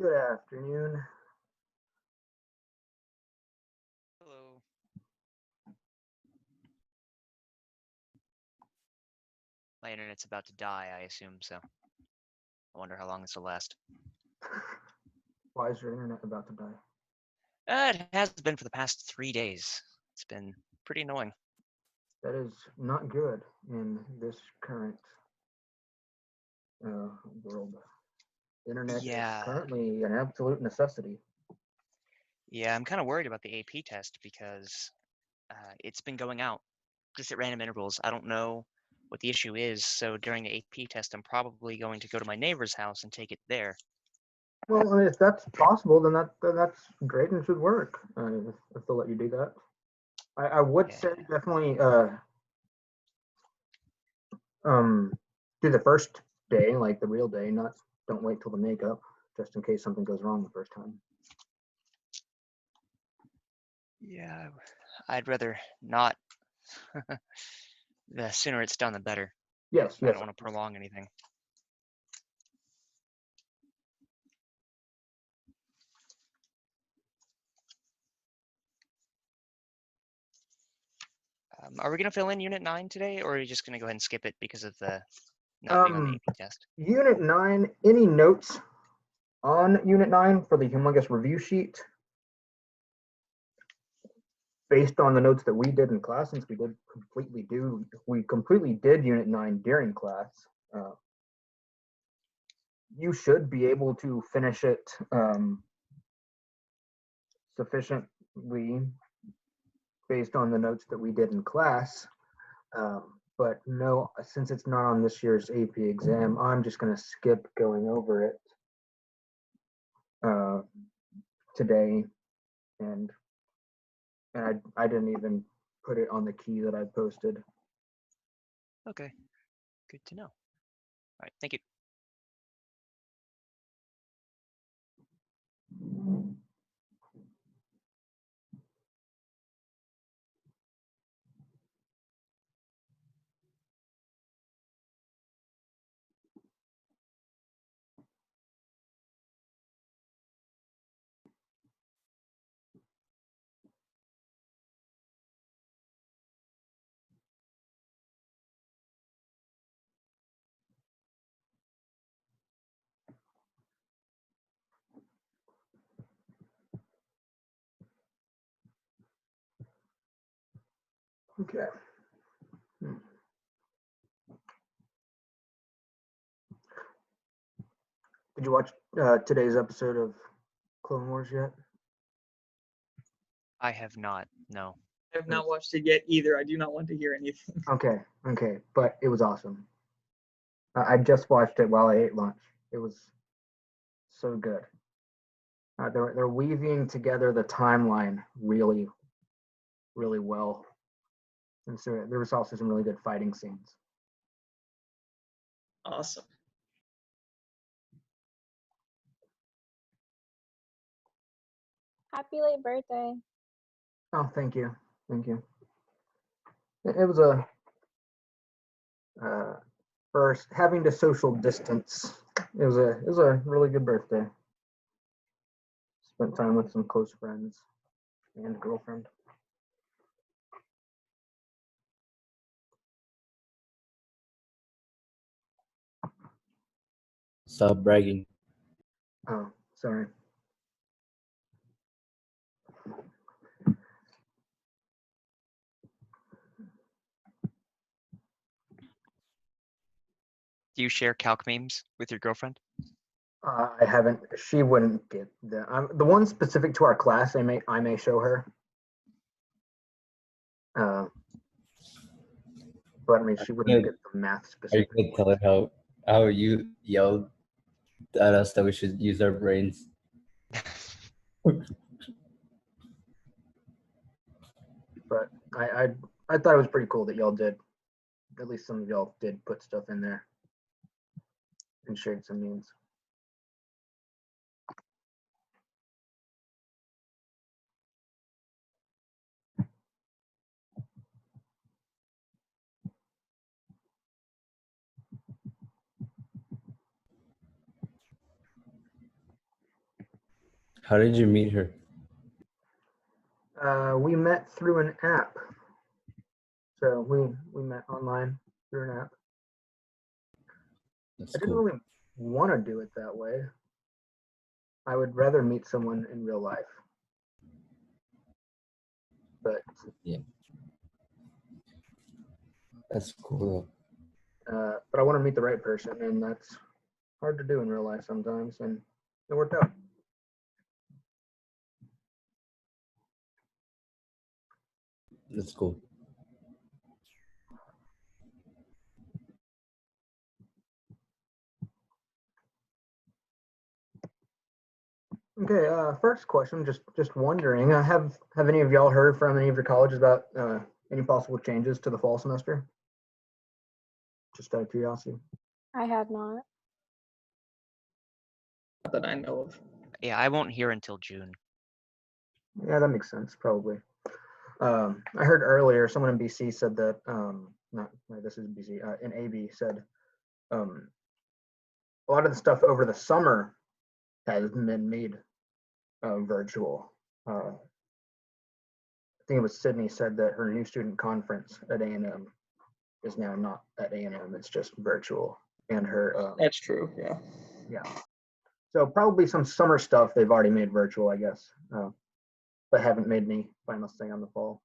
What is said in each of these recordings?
Good afternoon. Hello. My internet's about to die, I assume, so I wonder how long this will last. Why is your internet about to die? It has been for the past 3 days. It's been pretty annoying. That is not good in this current world. Internet is currently an absolute necessity. Yeah, I'm kind of worried about the AP test because it's been going out just at random intervals. I don't know what the issue is, so during the AP test, I'm probably going to go to my neighbor's house and take it there. Well, if that's possible, then that's great and should work. If they'll let you do that, I would say definitely do the first day, like the real day. Don't wait till the makeup, just in case something goes wrong the first time. Yeah, I'd rather not. The sooner it's done, the better. Yes. I don't want to prolong anything. Are we going to fill in Unit 9 today, or are you just going to go ahead and skip it because of the not being on the AP test? Unit 9, any notes on Unit 9 for the humongous review sheet? Based on the notes that we did in class, since we completely did Unit 9 during class, you should be able to finish it sufficiently based on the notes that we did in class. But no, since it's not on this year's AP exam, I'm just going to skip going over it today, and I didn't even put it on the key that I posted. Okay, good to know. All right, thank you. Okay. Did you watch today's episode of Clone Wars yet? I have not, no. I have not watched it yet either. I do not want to hear anything. Okay, but it was awesome. I just watched it while I ate lunch. It was so good. They're weaving together the timeline really, really well. And so there was also some really good fighting scenes. Awesome. Happy late birthday. Oh, thank you. It was a first having to social distance. It was a really good birthday. Spent time with some close friends and girlfriend. Stop bragging. Oh, sorry. Do you share calc memes with your girlfriend? I haven't. She wouldn't get the one specific to our class. I may show her. But I mean, she wouldn't get the math specific. Are you gonna tell her how you yelled at us that we should use our brains? But I thought it was pretty cool that y'all did. At least some of y'all did put stuff in there and shared some memes. How did you meet her? We met through an app. So we met online through an app. That's I didn't cool. really want to do it that way. I would rather meet someone in real life. But That's cool. but I want to meet the right person, and that's hard to do in real life sometimes, and it worked out. That's cool. Okay, first question, just wondering, have any of y'all heard from any of your colleges about any possible changes to the fall semester? Just out of curiosity. I have not. Not that I know of. Yeah, I won't hear until June. Yeah, that makes sense, probably. I heard earlier someone in BC said that, no, this is BC, in AB said a lot of the stuff over the summer has been made virtual. I think it was Sydney said that her new student conference at A&M is now not at A&M, it's just virtual. And her, That's true. Yeah. yeah. So probably some summer stuff they've already made virtual, I guess, but haven't made any final say on the fall.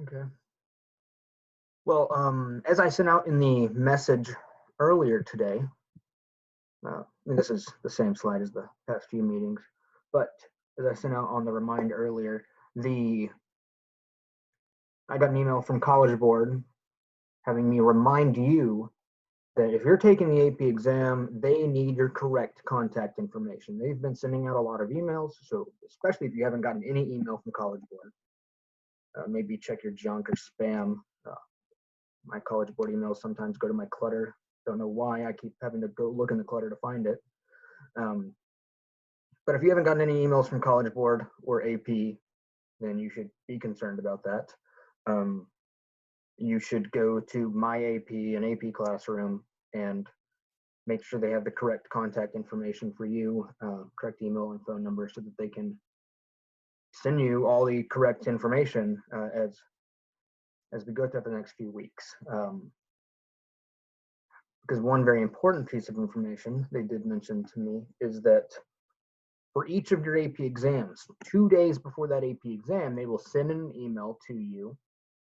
Okay. Well, as I sent out in the message earlier today, I mean, this is the same slide as the past few meetings, but as I sent out on the remind earlier, I got an email from College Board having me remind you that if you're taking the AP exam, they need your correct contact information. They've been sending out a lot of emails, so especially if you haven't gotten any email from College Board, maybe check your junk or spam. My College Board emails sometimes go to my clutter. Don't know why. I keep having to go look in the clutter to find it. But if you haven't gotten any emails from College Board or AP, then you should be concerned about that. You should go to my AP and AP Classroom and make sure they have the correct contact information for you, correct email and phone number, so that they can send you all the correct information as we go through the next few weeks. Because one very important piece of information they did mention to me is that for each of your AP exams, 2 days before that AP exam, they will send an email to you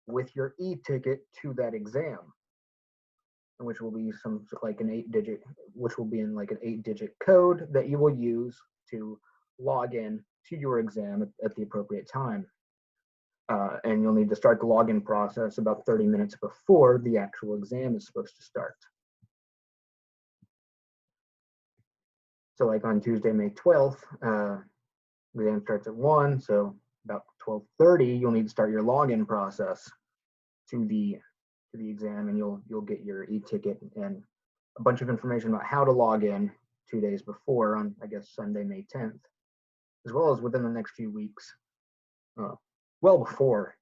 with your e-ticket to that exam, which will be some like an 8-digit, which will be in like an 8-digit code that you will use to log in to your exam at the appropriate time. And you'll need to start the login process about 30 minutes before the actual exam is supposed to start. So like on Tuesday, May 12th, the exam starts at 1, so about 12:30, you'll need to start your login process to the exam, and you'll get your e-ticket and a bunch of information about how to log in 2 days before on, I guess, Sunday, May 10th, as well as within the next few weeks. Well before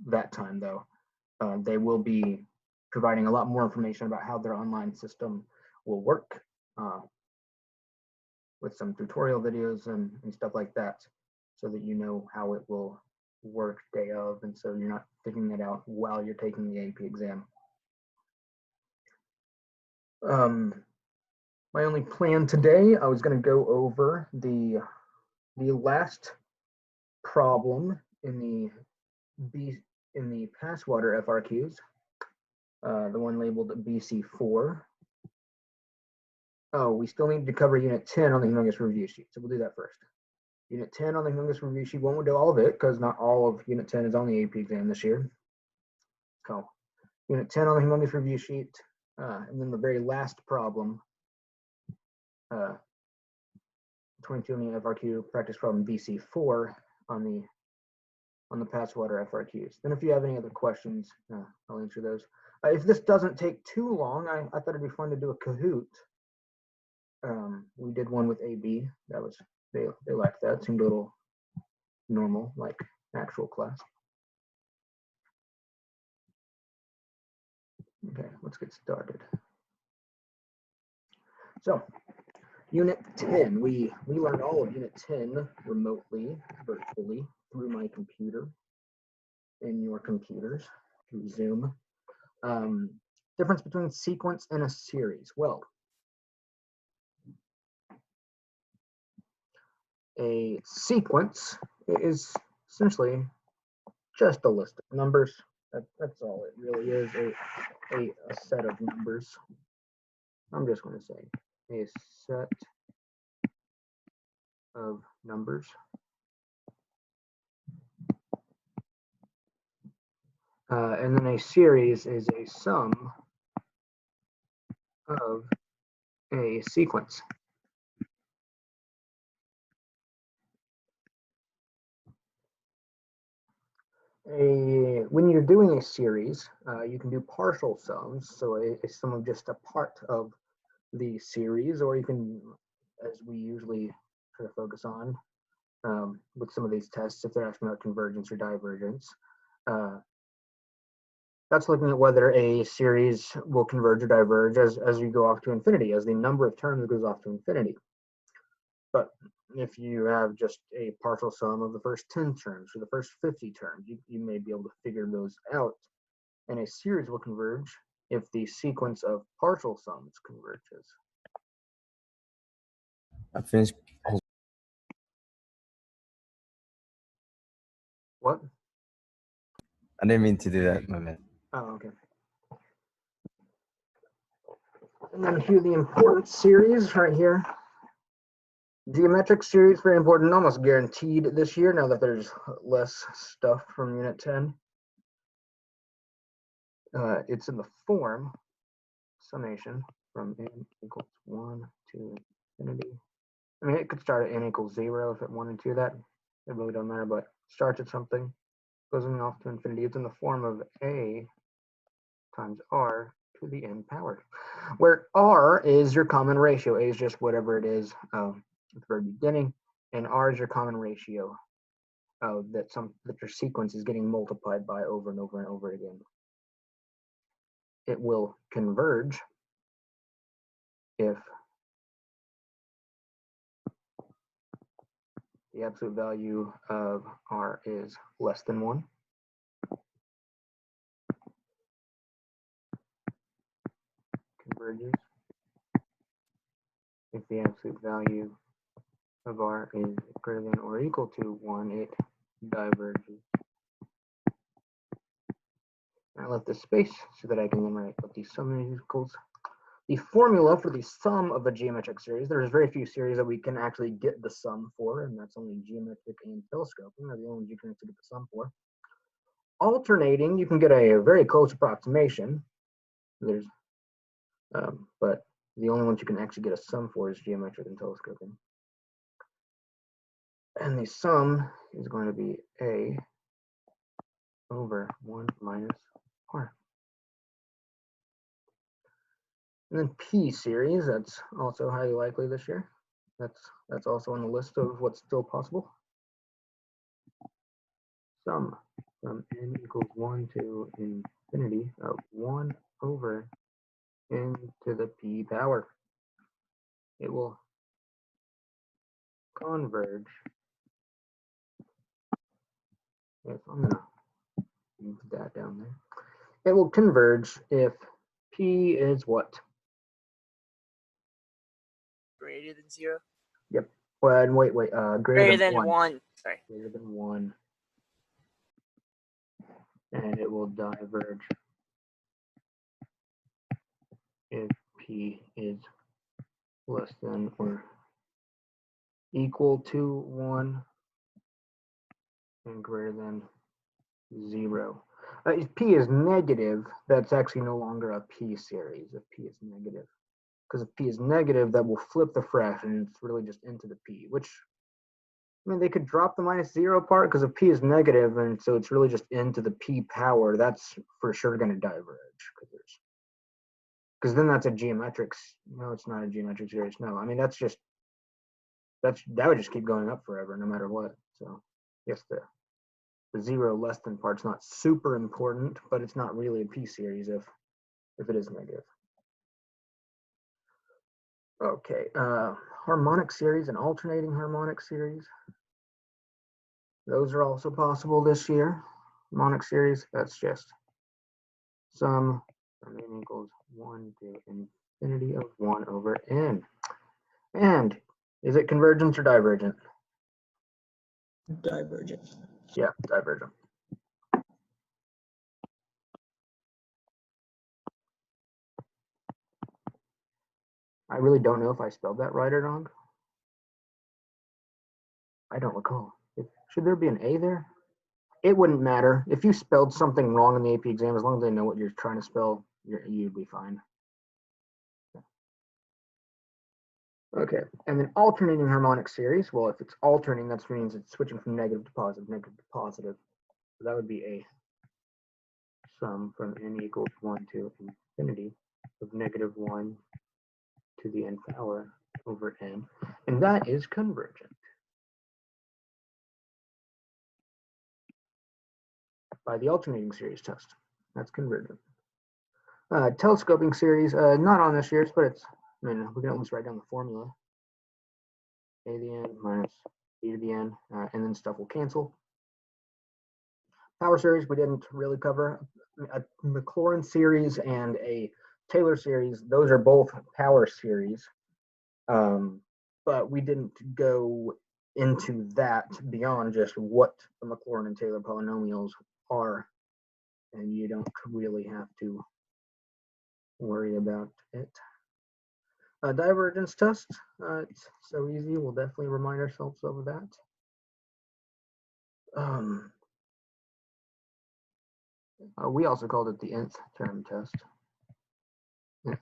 that time, though, they will be providing a lot more information about how their online system will work, with some tutorial videos and stuff like that, so that you know how it will work day of, and so you're not figuring it out while you're taking the AP exam. My only plan today, I was going to go over the last problem in the Passwater FRQs, the one labeled BC4. Oh, we still need to cover Unit 10 on the humongous review sheet, so we'll do that first. Unit 10 on the humongous review sheet, won't do all of it because not all of Unit 10 is on the AP exam this year. So Unit 10 on the humongous review sheet, and then the very last problem, 22 on the FRQ practice problem BC4 on the Passwater FRQs. Then if you have any other questions, I'll answer those. If this doesn't take too long, I thought it'd be fun to do a Kahoot. We did one with AB. That was, they liked that. It seemed a little normal, like actual class. Okay, let's get started. So Unit 10, we learned all of Unit 10 remotely, virtually, through my computer and your computers, through Zoom. Difference between sequence and a series. Well, a sequence is essentially just a list of numbers. That's all it really is, a set of numbers. I'm just going to say a set of numbers. And then a series is a sum of a sequence. When you're doing a series, you can do partial sums, so a sum of just a part of the series, or you can, as we usually try to focus on with some of these tests, if they're asking about convergence or divergence, that's looking at whether a series will converge or diverge as you go off to infinity, as the number of terms goes off to infinity. But if you have just a partial sum of the first 10 terms or the first 50 terms, you may be able to figure those out. And a series will converge if the sequence of partial sums converges. I finished. What? I didn't mean to do that, my man. Oh, okay. And then here the important series right here. Geometric series, very important, almost guaranteed this year now that there's less stuff from Unit 10. It's in the form summation from n equals 1 to infinity. I mean, it could start at n equals 0 if it wanted to. That it really doesn't matter, but starts at something, goes off to infinity. It's in the form of a times r to the n power, where r is your common ratio. A is just whatever it is at the very beginning, and r is your common ratio that your sequence is getting multiplied by over and over and over again. It will converge if the absolute value of r is less than 1. Converges if the absolute value of r is greater than or equal to 1, it diverges. I left this space so that I can then write what the sum equals. The formula for the sum of a geometric series, there's very few series that we can actually get the sum for, and that's only geometric and telescoping are the only ones you can actually get the sum for. Alternating, you can get a very close approximation. There's, but the only ones you can actually get a sum for is geometric and telescoping. And the sum is going to be a over 1 minus r. And then P series, that's also highly likely this year. That's also on the list of what's still possible. Sum from n equals 1 to infinity of 1 over n to the p power. It will converge. If I'm gonna move that down there. It will converge if p is what? Greater than 0? Yep. Well, wait. Greater than 1. Sorry. Greater than 1. And it will diverge if p is less than or equal to 1 and greater than 0. If p is negative, that's actually no longer a p series if p is negative. Because if p is negative, that will flip the fraction. It's really just into the p, which, I mean, they could drop the -0 part because if p is negative, and so it's really just into the p power, that's for sure going to diverge. Because then that's a geometric, no, it's not a geometric series. No, I mean, that would just keep going up forever, no matter what. So yes, the 0 less than part's not super important, but it's not really a p series if it is negative. Okay, harmonic series and alternating harmonic series. Those are also possible this year. Harmonic series, that's just sum from n equals 1 to infinity of 1 over n. And is it convergent or divergent? Divergent. Yeah, divergent. I really don't know if I spelled that right or wrong. I don't recall. Should there be an A there? It wouldn't matter. If you spelled something wrong in the AP exam, as long as they know what you're trying to spell, you'd be fine. Okay, and then alternating harmonic series. Well, if it's alternating, that means it's switching from negative to positive, negative to positive. So that would be a sum from n equals 1 to infinity of negative 1 to the n power over n. And that is convergent. By the alternating series test. That's convergent. Telescoping series, not on this year's, but it's, I mean, we can at least write down the formula. A to the n minus b to the n, and then stuff will cancel. Power series, we didn't really cover. A Maclaurin series and a Taylor series, those are both power series. But we didn't go into that beyond just what the Maclaurin and Taylor polynomials are. And you don't really have to worry about it. Divergence test, it's so easy. We'll definitely remind ourselves of that. We also called it the Nth Term Test. Yes.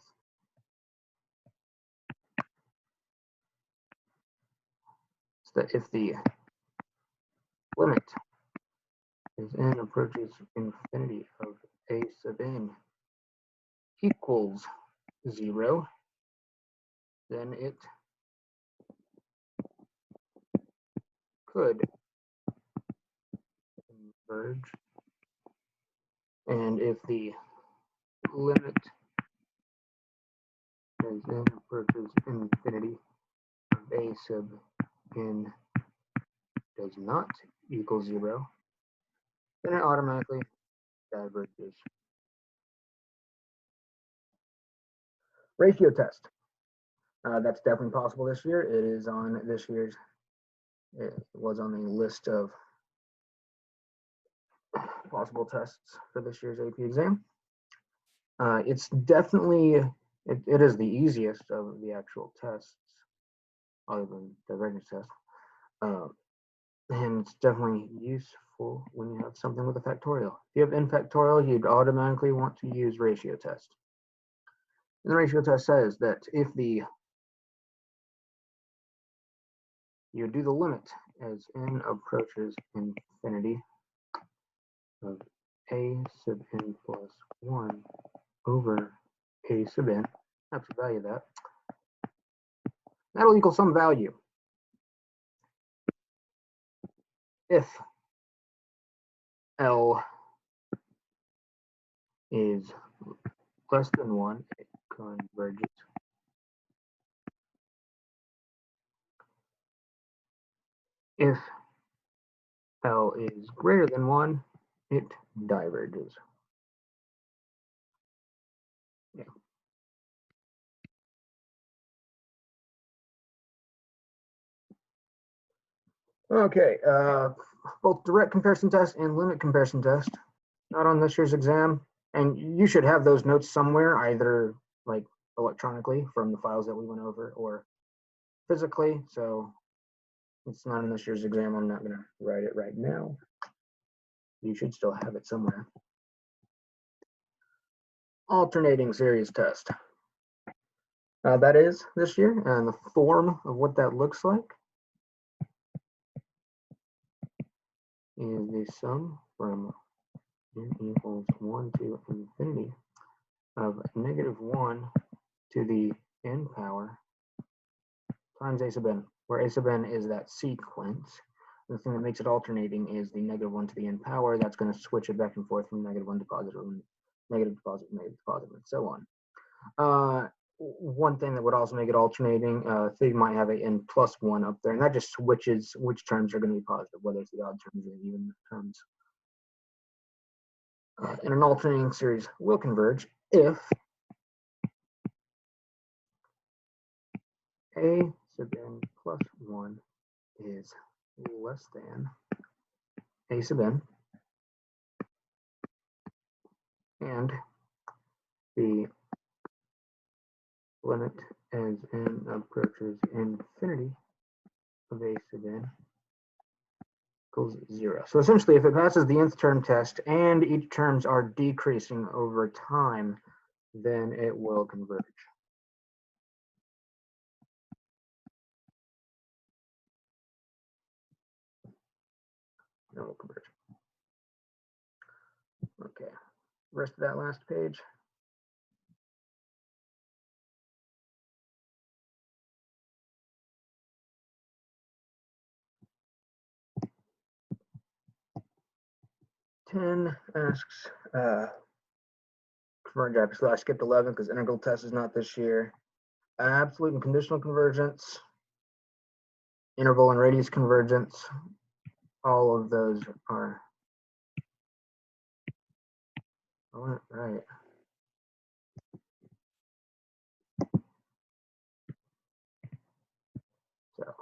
So that if the limit as n approaches infinity of a sub n equals 0, then it could converge. And if the limit as n approaches infinity of a sub n does not equal 0, then it automatically diverges. Ratio test. That's definitely possible this year. It is on this year's, it was on the list of possible tests for this year's AP exam. It's definitely, it is the easiest of the actual tests, other than the divergence test. And it's definitely useful when you have something with a factorial. If you have n factorial, you'd automatically want to use ratio test. And the ratio test says that if you do the limit as n approaches infinity of a sub n plus 1 over a sub n, that's the value of that, that'll equal some value. If L is less than 1, it converges. If L is greater than 1, it diverges. Yeah. Okay, both direct comparison test and limit comparison test, not on this year's exam. And you should have those notes somewhere, either like electronically from the files that we went over or physically. So it's not in this year's exam. I'm not going to write it right now. You should still have it somewhere. Alternating series test. That is this year, and the form of what that looks like is the sum from n equals 1 to infinity of negative 1 to the n power times a sub n, where a sub n is that sequence. The thing that makes it alternating is the negative 1 to the n power. That's going to switch it back and forth from negative 1 to positive, negative to positive, and so on. one thing that would also make it alternating, they might have a n plus 1 up there, and that just switches which terms are going to be positive, whether it's the odd terms or the even terms. And an alternating series will converge if a sub n plus 1 is less than a sub n, and the limit as n approaches infinity of a sub n equals 0. So essentially, if it passes the nth term test and each terms are decreasing over time, then it will converge. It will converge. Okay, rest of that last page. Ten asks, converge. So I skipped 11 because integral test is not this year. Absolute and conditional convergence, interval and radius convergence, all of those are right. So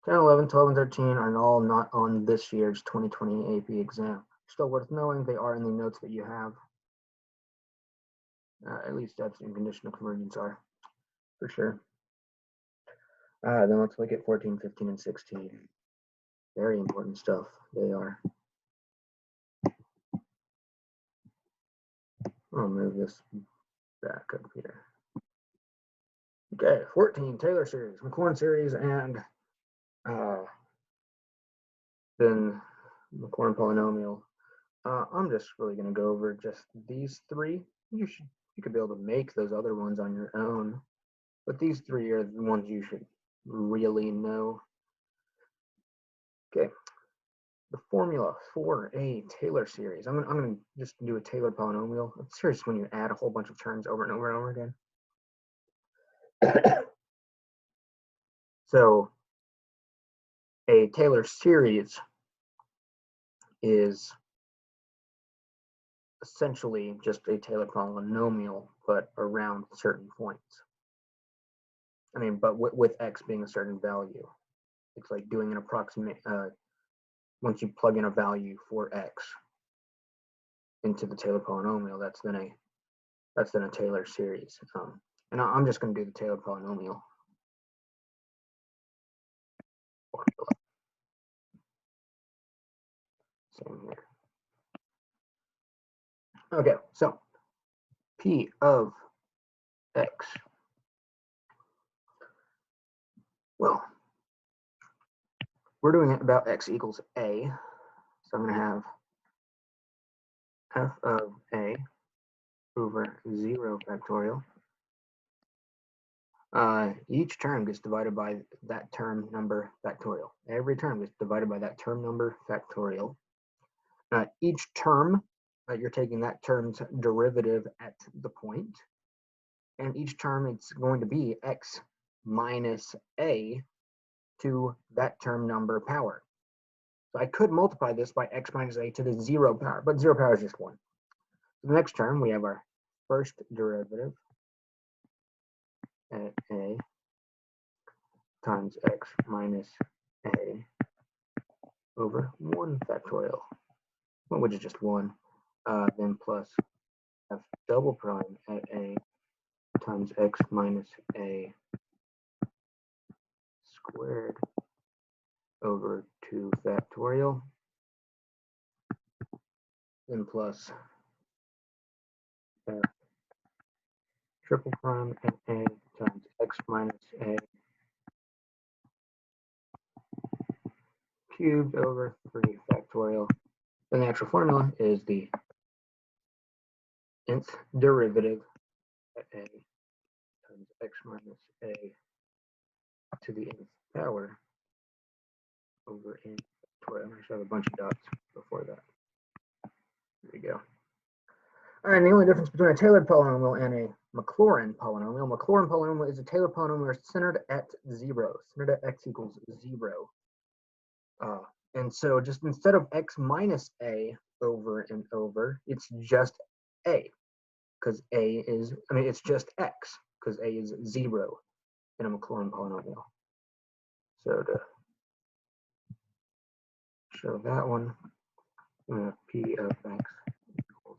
10, 11, 12, and 13 are all not on this year's 2020 AP exam. Still worth knowing, they are in the notes that you have. At least absolute and conditional convergence are, for sure. Then let's look at 14, 15, and 16. Very important stuff, they are. I'll move this back up here. Okay, 14, Taylor series, Maclaurin series, and then Maclaurin polynomial. I'm just really going to go over just these three. You could be able to make those other ones on your own, but these three are the ones you should really know. Okay, the formula for a Taylor series. I'm going to just do a Taylor polynomial. A series when you add a whole bunch of terms over and over and over again. So a Taylor series is essentially just a Taylor polynomial, but around certain points. I mean, but with x being a certain value. It's like doing an approximate, once you plug in a value for x into the Taylor polynomial, that's then a Taylor series. And I'm just going to do the Taylor polynomial formula. Same here. Okay, so P of x. Well, we're doing it about x equals a. So I'm going to have f of a over 0 factorial. Each term gets divided by that term number factorial. Every term gets divided by that term number factorial. Each term, you're taking that term's derivative at the point, and each term it's going to be x minus a to that term number power. So I could multiply this by x minus a to the 0 power, but 0 power is just 1. So the next term, we have our first derivative at a times x minus a over 1 factorial, which is just 1, then plus f double prime at a times x minus a squared over 2 factorial, then plus f triple prime at a times x minus a cubed over 3 factorial. The natural formula is the nth derivative at a times x minus a to the nth power over n factorial. I should have a bunch of dots before that. There we go. All right, and the only difference between a Taylor polynomial and a Maclaurin polynomial. Maclaurin polynomial is a Taylor polynomial centered at 0, centered at x equals 0. And so just instead of x minus a over and over, it's just a, because a is, it's just x, because a is 0 in a Maclaurin polynomial. So to show that one, p of x equals,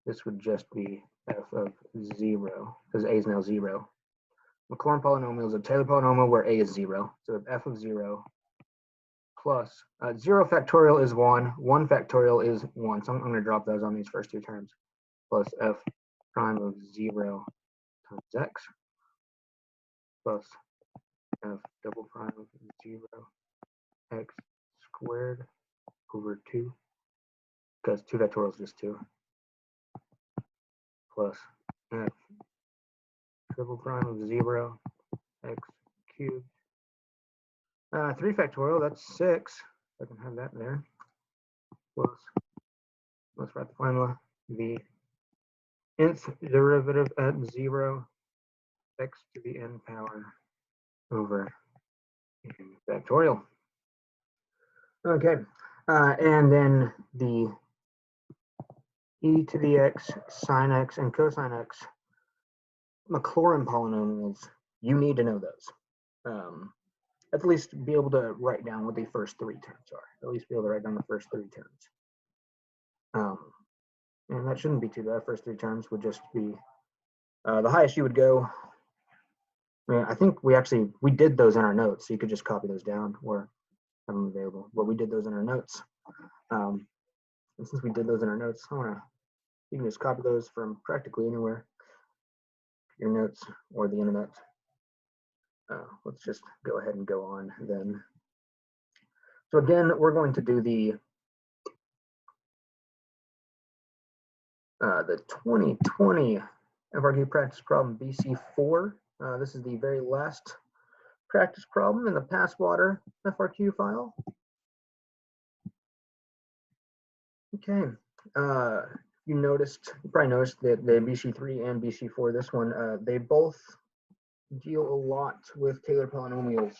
this would just be f of 0, because a is now 0. Maclaurin polynomial is a Taylor polynomial where a is 0. So f of 0 plus 0 factorial is 1, 1 factorial is 1. So I'm going to drop those on these first two terms. Plus f prime of 0 times x plus f double prime of 0 x squared over 2, because 2 factorial is just 2, plus f triple prime of 0 x cubed. 3 factorial, that's 6. I can have that there. Plus, let's write the formula. The nth derivative at 0, x to the n power over n factorial. Okay, and then the e to the x, sine x, and cosine x Maclaurin polynomials, you need to know those. At least be able to write down what the first 3 terms are. At least be able to write down the first 3 terms. And that shouldn't be too bad. First 3 terms would just be the highest you would go. I think we did those in our notes, so you could just copy those down or have them available. But we did those in our notes. And since we did those in our notes, you can just copy those from practically anywhere, your notes or the internet. Let's just go ahead and go on then. So again, we're going to do the 2020 FRQ practice problem BC4. This is the very last practice problem in the Passwater FRQ file. Okay, you probably noticed that the BC3 and BC4, this one, they both deal a lot with Taylor polynomials.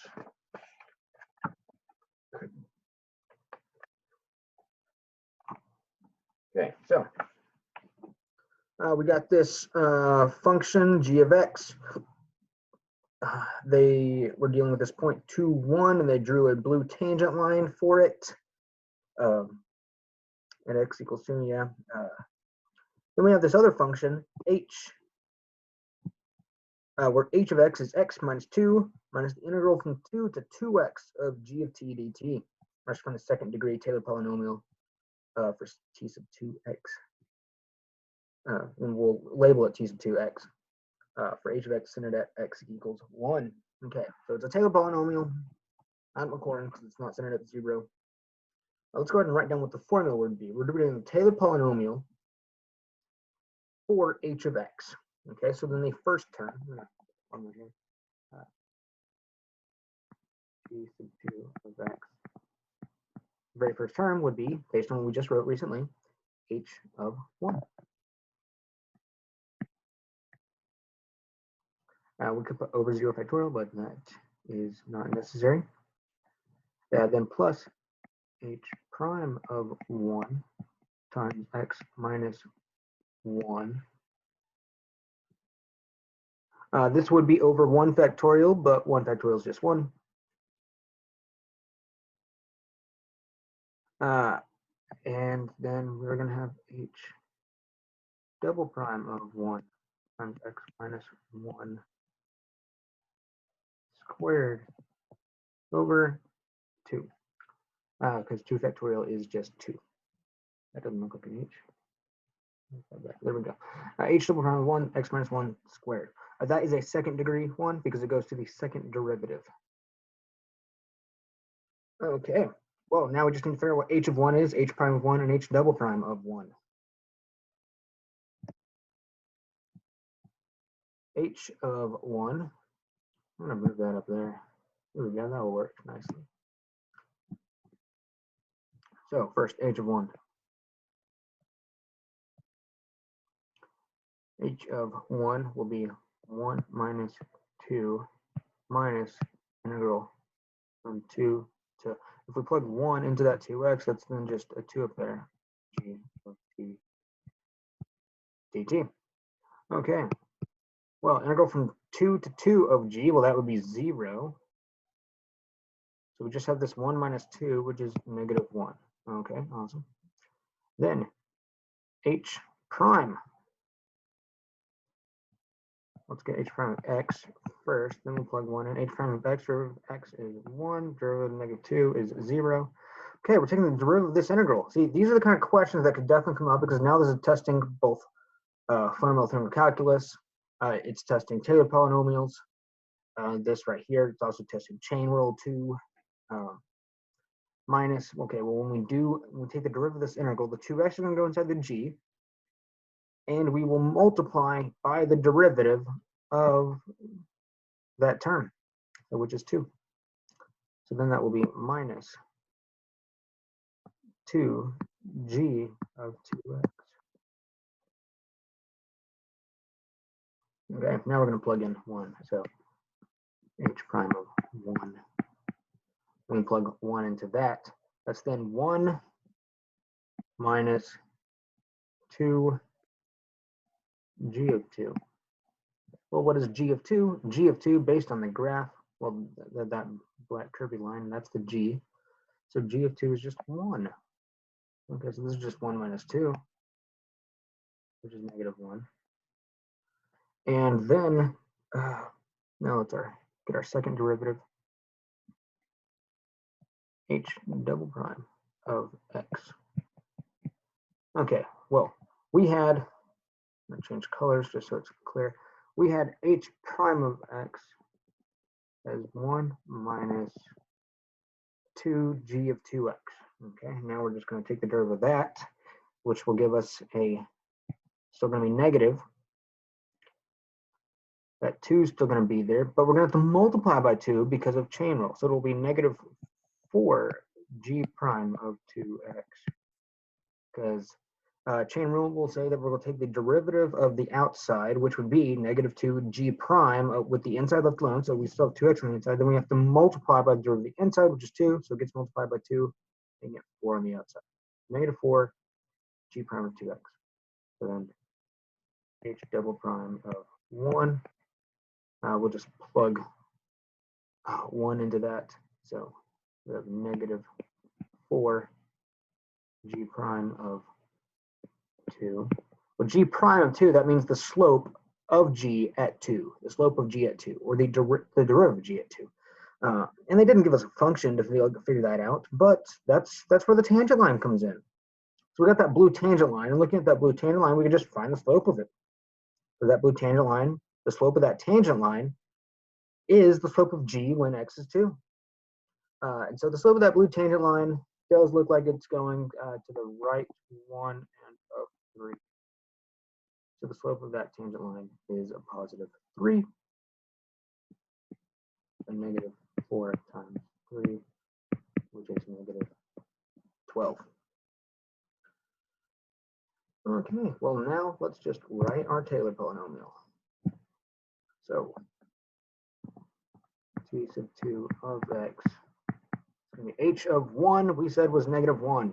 Okay, so we got this function g of x. They were dealing with this point 2, 1, and they drew a blue tangent line for it at x equals 2, yeah. Then we have this other function, h, where h of x is x minus 2 minus the integral from 2 to 2x of g of t dt. That's from the second degree Taylor polynomial for t sub 2x. And we'll label it t sub 2x for h of x centered at x equals 1. Okay, so it's a Taylor polynomial, not Maclaurin because it's not centered at 0. Let's go ahead and write down what the formula would be. We're doing the Taylor polynomial for h of x. Okay, so then the first term, t sub 2 of x. The very first term would be, based on what we just wrote recently, h of 1. We could put over 0 factorial, but that is not necessary. Then plus h prime of 1 times x minus 1. This would be over 1 factorial, but 1 factorial is just 1. And then we're going to have h double prime of 1 times x minus 1 squared over 2. Because 2 factorial is just 2. That doesn't look like an h. There we go. H double prime of 1, x minus 1 squared. That is a second degree one because it goes to the second derivative. Okay, well, now we just need to figure out what h of 1 is, h prime of 1, and h double prime of 1. H of 1, I'm going to move that up there. There we go, that will work nicely. So first, h of 1. h of 1 will be 1 minus 2 minus integral from 2 to, if we plug 1 into that 2x, that's then just a 2 up there, g of t dt. Okay, well, integral from 2 to 2 of g, well, that would be 0. So we just have this 1 minus 2, which is negative 1. Okay, awesome. Then h prime. Let's get h prime of x first, then we'll plug 1 in. H prime of x, derivative of x is 1, derivative of negative 2 is 0. Okay, we're taking the derivative of this integral. See, these are the kind of questions that could definitely come up because now this is testing both fundamental theorem of calculus, it's testing Taylor polynomials, this right here, it's also testing chain rule 2, minus, okay, well, when we take the derivative of this integral, the 2x are going to go inside the g, and we will multiply by the derivative of that term, which is 2. So then that will be minus 2g of 2x. Okay, now we're going to plug in 1. So h prime of 1. When we plug 1 into that, that's then 1 minus 2 g of 2. Well, what is g of 2? G of 2 based on the graph, well, that black curvy line, that's the g. So g of 2 is just 1. Okay, so this is just 1 minus 2, which is negative 1. And then, now let's get our second derivative, h double prime of x. Okay, well, we had, I'm going to change colors just so it's clear. We had h prime of x as 1 minus 2g of 2x. Okay, now we're just going to take the derivative of that, which will give us still going to be negative. That 2 is still going to be there, but we're going to have to multiply by 2 because of chain rule. So it'll be negative 4g prime of 2x. Because chain rule will say that we're going to take the derivative of the outside, which would be negative 2g prime with the inside left alone. So we still have 2x on the inside. Then we have to multiply by the derivative of the inside, which is 2. So it gets multiplied by 2 and get 4 on the outside. Negative 4 g prime of 2x. So then h double prime of 1. We'll just plug 1 into that. So we have negative 4 g prime of 2. Well, g prime of 2, that means the slope of g at 2, the slope of g at 2, or the derivative of g at 2. And they didn't give us a function to figure that out, but that's where the tangent line comes in. So we got that blue tangent line, and looking at that blue tangent line, we can just find the slope of it. So that blue tangent line, the slope of that tangent line is the slope of g when x is 2. And so the slope of that blue tangent line does look like it's going to the right 1 and of 3. So the slope of that tangent line is a positive 3. And negative 4 times 3, which is negative 12. Okay, well now let's just write our Taylor polynomial. So t sub 2 of x, h of 1 we said was negative 1.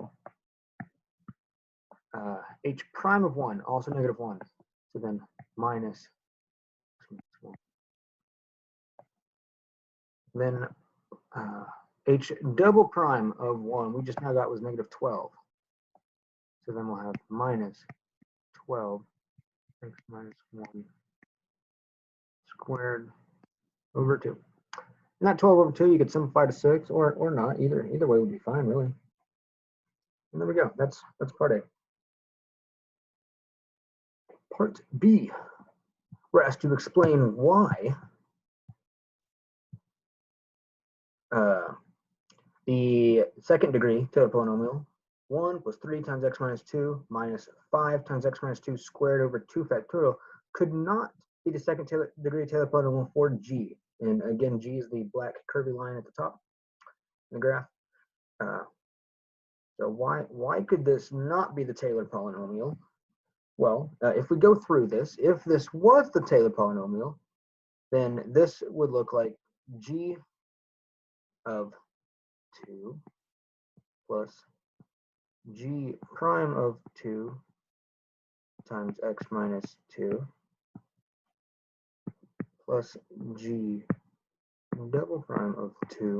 H prime of 1, also negative 1. So then minus, then h double prime of 1, we just now got was negative 12. So then we'll have minus 12 x minus 1 squared over 2. And that 12 over 2, you could simplify to 6 or not. Either way would be fine, really. And there we go. That's part A. Part B, we're asked to explain why the second degree Taylor polynomial 1 plus 3 times x minus 2 minus 5 times x minus 2 squared over 2 factorial could not be the second degree Taylor polynomial for g. And again, g is the black curvy line at the top in the graph. So why could this not be the Taylor polynomial? Well, if we go through this, if this was the Taylor polynomial, then this would look like g of 2 plus g prime of 2 times x minus 2 plus g double prime of 2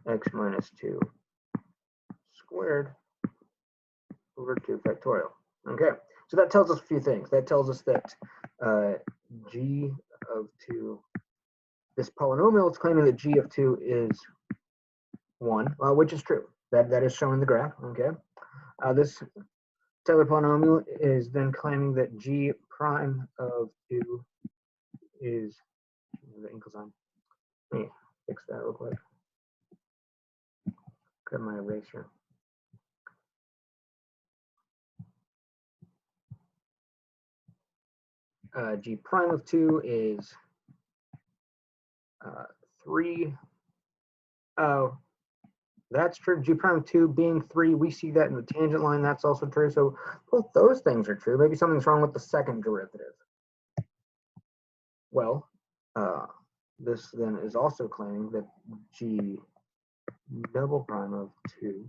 x minus 2 squared over 2 factorial. Okay, so that tells us a few things. That tells us that g of 2, this polynomial is claiming that g of 2 is 1, which is true. That is shown in the graph. Okay, this Taylor polynomial is then claiming that g prime of 2 is the ink sign. Let me fix that real quick. Grab my eraser. G prime of 2 is 3. Oh, that's true. G prime of 2 being 3, we see that in the tangent line. That's also true. So both those things are true. Maybe something's wrong with the second derivative. Well, this then is also claiming that G double prime of 2,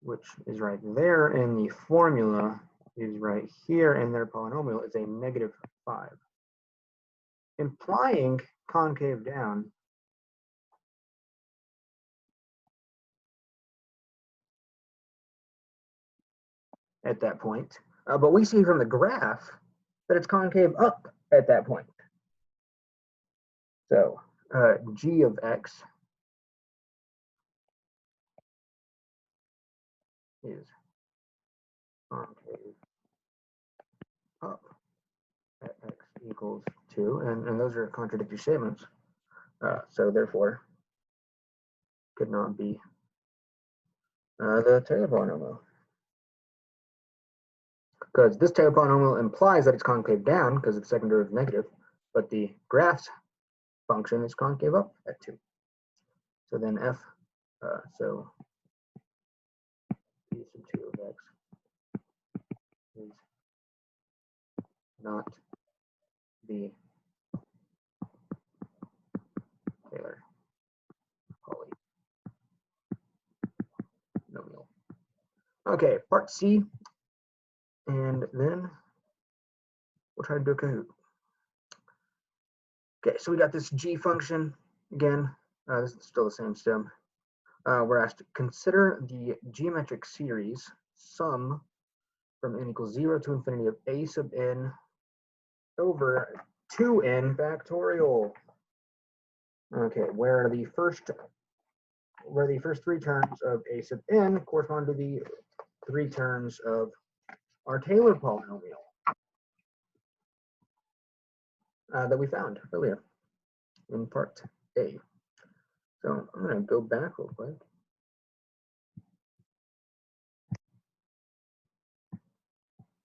which is right there in the formula, is right here in their polynomial, is a negative 5, implying concave down at that point. But we see from the graph that it's concave up at that point. So g of x is concave up at x equals 2, and those are contradictory statements. So therefore, could not be the Taylor polynomial. Because this Taylor polynomial implies that it's concave down because the second derivative is negative, but the graph's function is concave up at 2. So then f, so p sub 2 of x is not the Taylor polynomial. Okay, part C, and then we'll try to do a Kahoot. Okay, so we got this g function again. This is still the same stem. We're asked to consider the geometric series sum from n equals 0 to infinity of a sub n over 2n factorial. Okay, where the first 3 terms of a sub n correspond to the 3 terms of our Taylor polynomial that we found earlier in part A. So I'm going to go back real quick.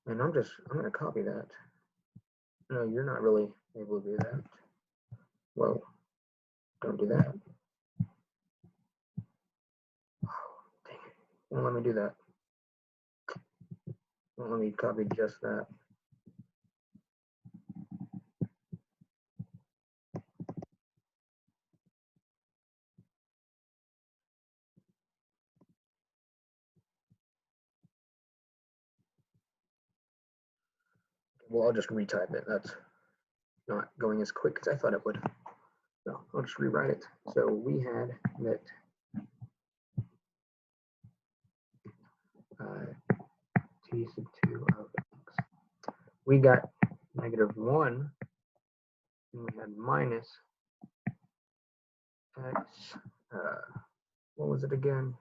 And I'm going to copy that. No, you're not really able to do that. Well, don't do that. Oh, dang it. Won't let me do that. Won't let me copy just that. Well, I'll just retype it. That's not going as quick as I thought it would. So I'll just rewrite it. So we had that t sub 2 of x. We got -1, and we had minus x. What was it again?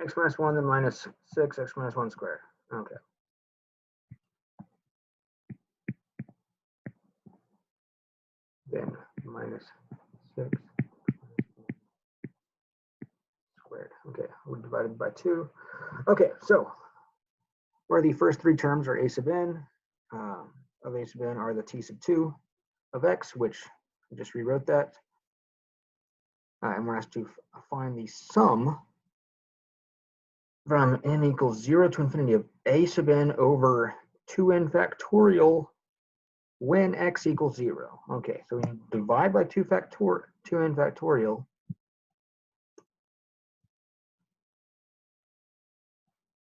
X minus 1, then minus 6, x minus 1 squared. Okay. Then minus 6 squared. Okay, we divided by 2. Okay, so where the first 3 terms are a sub n of a sub n are the t sub 2 of x, which I just rewrote that. And we're asked to find the sum from n equals 0 to infinity of a sub n over 2n factorial when x equals 0. Okay, so we divide by 2n factorial.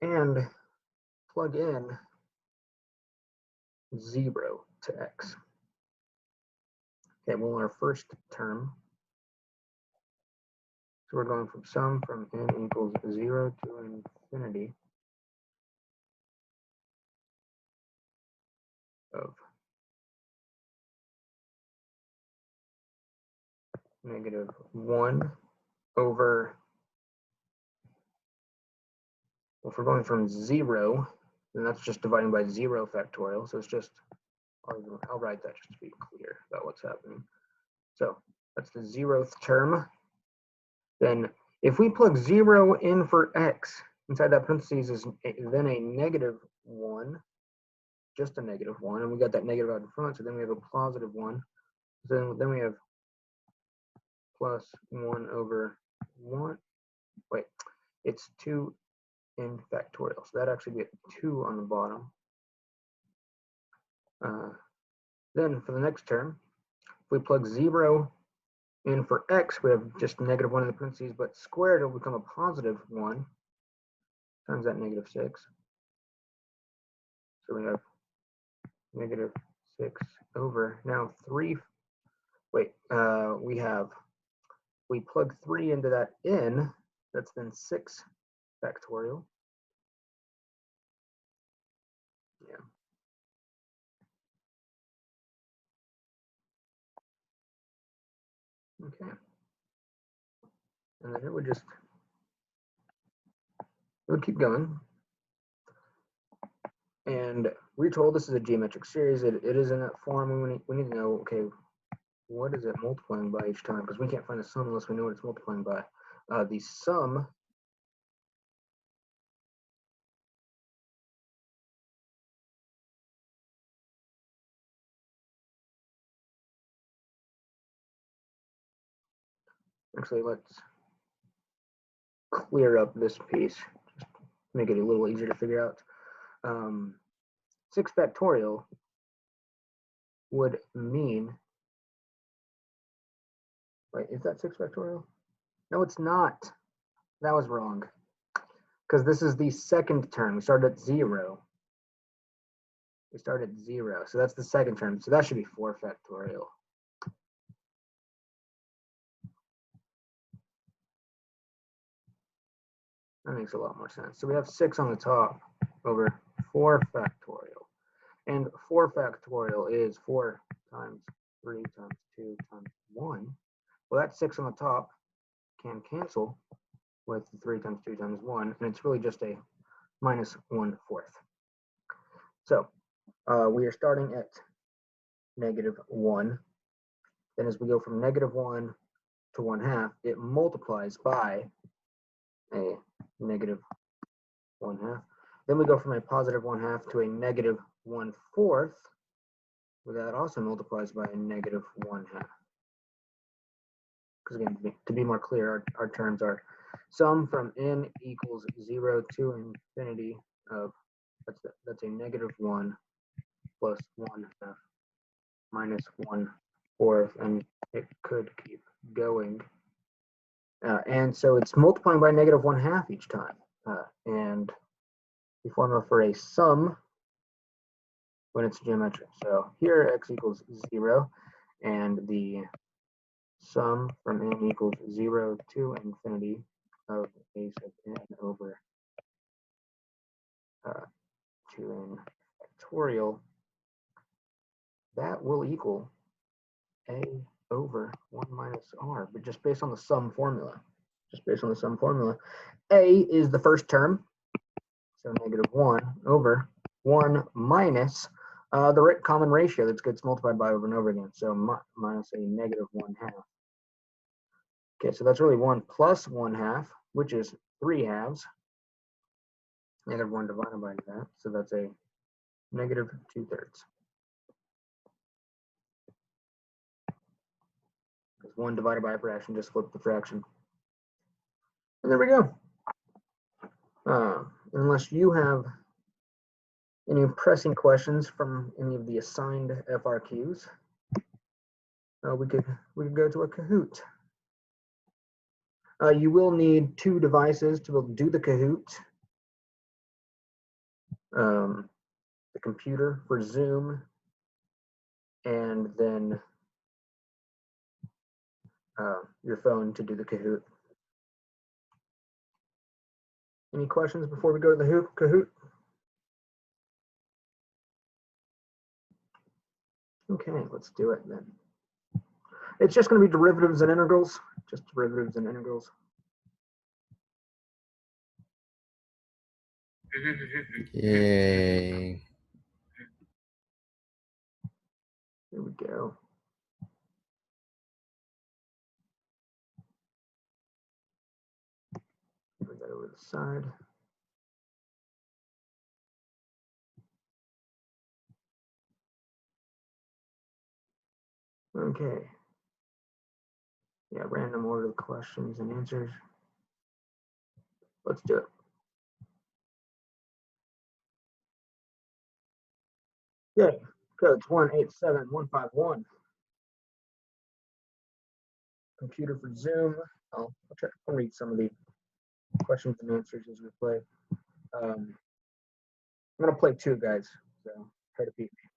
And plug in 0 to x. Okay, well, our first term. So we're going from sum from n equals 0 to infinity of negative 1 over, well, if we're going from 0, then that's just dividing by 0 factorial. So it's just, I'll write that just to be clear about what's happening. So that's the 0th term. Then if we plug 0 in for x, inside that parentheses is then a negative 1, just a negative 1, and we got that negative out in front, so then we have a positive 1. So then we have plus 1 over 1. Wait, it's 2 in factorial, so that actually get 2 on the bottom. Then for the next term, if we plug 0 in for x, we have just negative 1 in the parentheses, but squared will become a positive 1 times that negative 6. So we have negative 6 over, now 3, wait, we plug 3 into that n, that's then 6 factorial. Yeah. Okay. And then it would keep going. And we're told this is a geometric series. It is in that form. We need to know, okay, what is it multiplying by each time? Because we can't find the sum unless we know what it's multiplying by. The sum actually, let's clear up this piece, just make it a little easier to figure out. 6 factorial would mean, wait, is that 6 factorial? No, it's not. That was wrong. Because this is the second term. We started at 0. We start at 0. So that's the second term. So that should be 4 factorial. That makes a lot more sense. So we have 6 on the top over 4 factorial. And 4 factorial is 4 times 3 times 2 times 1. Well, that 6 on the top can cancel with 3 times 2 times 1. And it's really just a minus 1/4. So we are starting at negative 1. Then as we go from negative 1 to 1/2, it multiplies by a negative 1/2. Then we go from a positive 1/2 to a negative 1/4. Well, that also multiplies by a negative 1/2. Because again, to be more clear, our terms are sum from n equals 0 to infinity of, that's a negative 1 plus 1/2 minus 1/4, and it could keep going. And so it's multiplying by negative 1/2 each time. And the formula for a sum when it's geometric. So here x equals 0, and the sum from n equals 0 to infinity of a sub n over 2n factorial, that will equal a over 1 minus r, but just based on the sum formula. A is the first term, so negative 1 over 1 minus the common ratio that gets multiplied by over and over again, so minus a negative 1/2. Okay, so that's really 1 plus 1/2, which is 3/2. Negative 1 divided by that, so that's a negative 2/3. because 1 divided by a fraction just flipped the fraction. And there we go. Unless you have any pressing questions from any of the assigned FRQs, we could go to a Kahoot. You will need 2 devices to be able to do the Kahoot. The computer for Zoom, and then your phone to do the Kahoot. Any questions before we go to the Kahoot? Okay, let's do it then. It's just going to be derivatives and integrals, just derivatives and integrals. Yay. Here we go. Put that over the side. Okay. Yeah, random order of questions and answers. Let's do it. Okay, codes 187151. Computer for Zoom. I'll read some of the questions and answers as we play. I'm gonna play 2, guys, so try to beat me.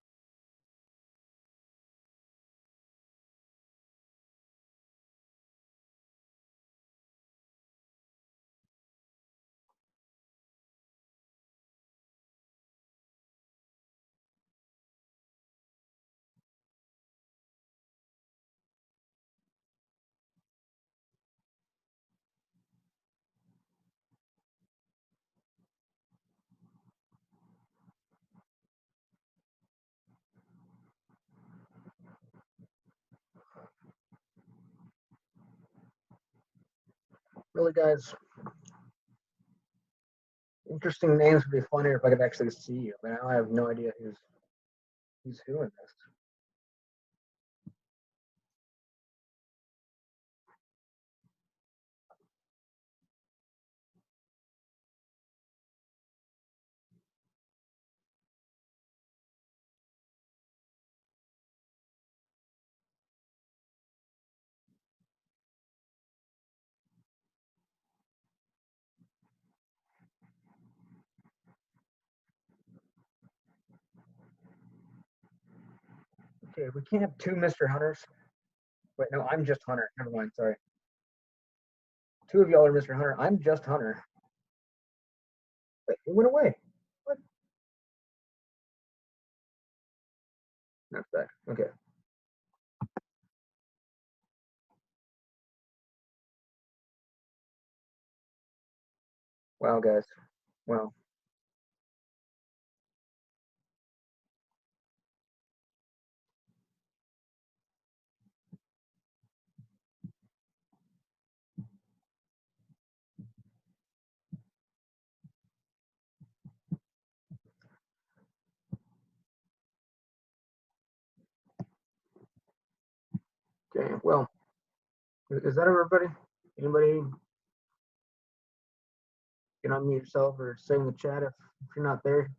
Really, guys, interesting names would be funnier if I could actually see you, but now I have no idea who's who in this. Okay, we can't have 2 Mr. Hunters. Wait, no, I'm just Hunter. Never mind, sorry. 2 of y'all are Mr. Hunter. I'm just Hunter. Wait, it went away. What? That's back. Okay. Wow, guys. Wow. Okay, well, is that everybody? Anybody can unmute yourself or say in the chat if you're not there.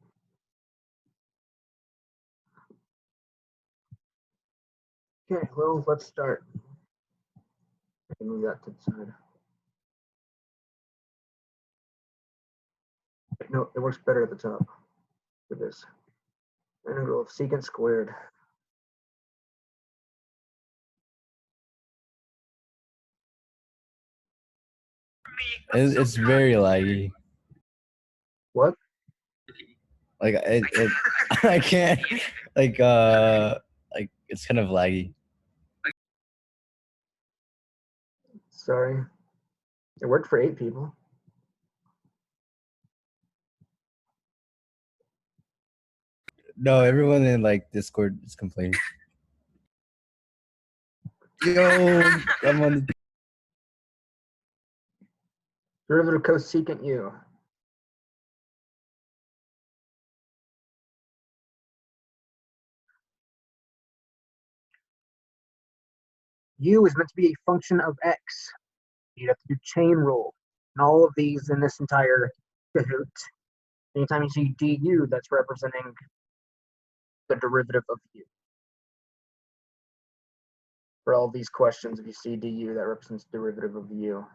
Okay, well, let's start. I can move that to the side. No, it works better at the top for this. Integral of secant squared. It's very laggy. What? Like it I can't like it's kind of laggy. Sorry. It worked for 8 people. No, everyone in like Discord is complaining. Yo, I'm on the Derivative cosecant u. u is meant to be a function of x. You'd have to do chain rule. And all of these in this entire Kahoot, anytime you see du, that's representing the derivative of u. For all these questions, if you see du, that represents derivative of u.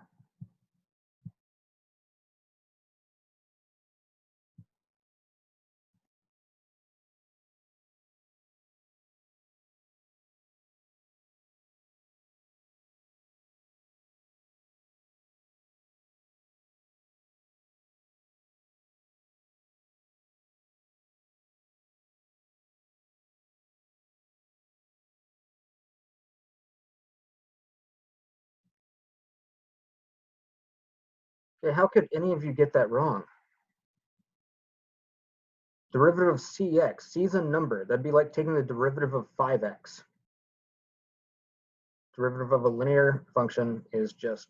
Okay, how could any of you get that wrong? Derivative of cx, c is a number. That'd be like taking the derivative of 5x. Derivative of a linear function is just,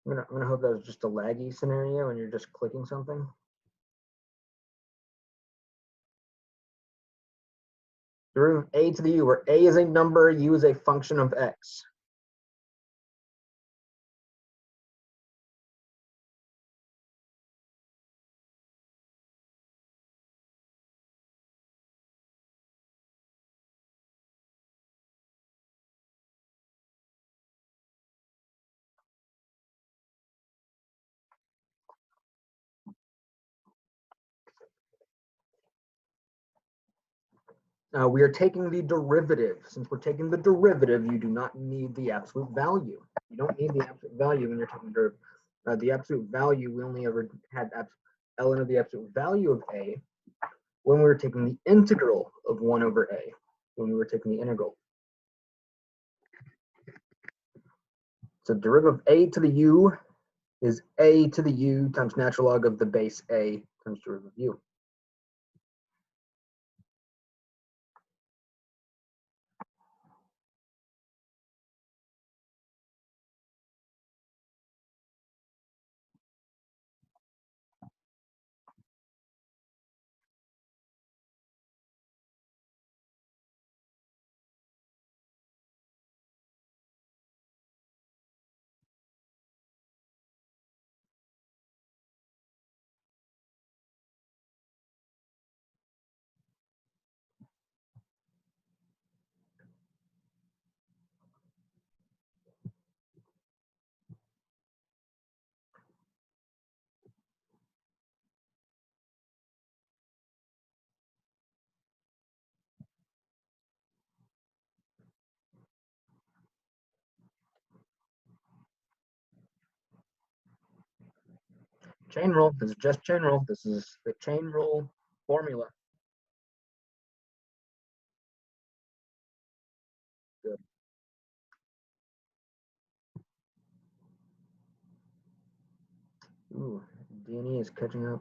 I'm gonna hope that was just a laggy scenario and you're just clicking something. Derivative of a to the u, where a is a number, u is a function of x. We are taking the derivative. Since we're taking the derivative, you do not need the absolute value. You don't need the absolute value when you're taking derivative. The absolute value, we only ever had ln of the absolute value of a when we were taking the integral of 1 over a, when we were taking the integral. So derivative of a to the u is a to the u times natural log of the base a times derivative of u. Chain rule, this is just chain rule. This is the chain rule formula. Good. Ooh, D&E is catching up.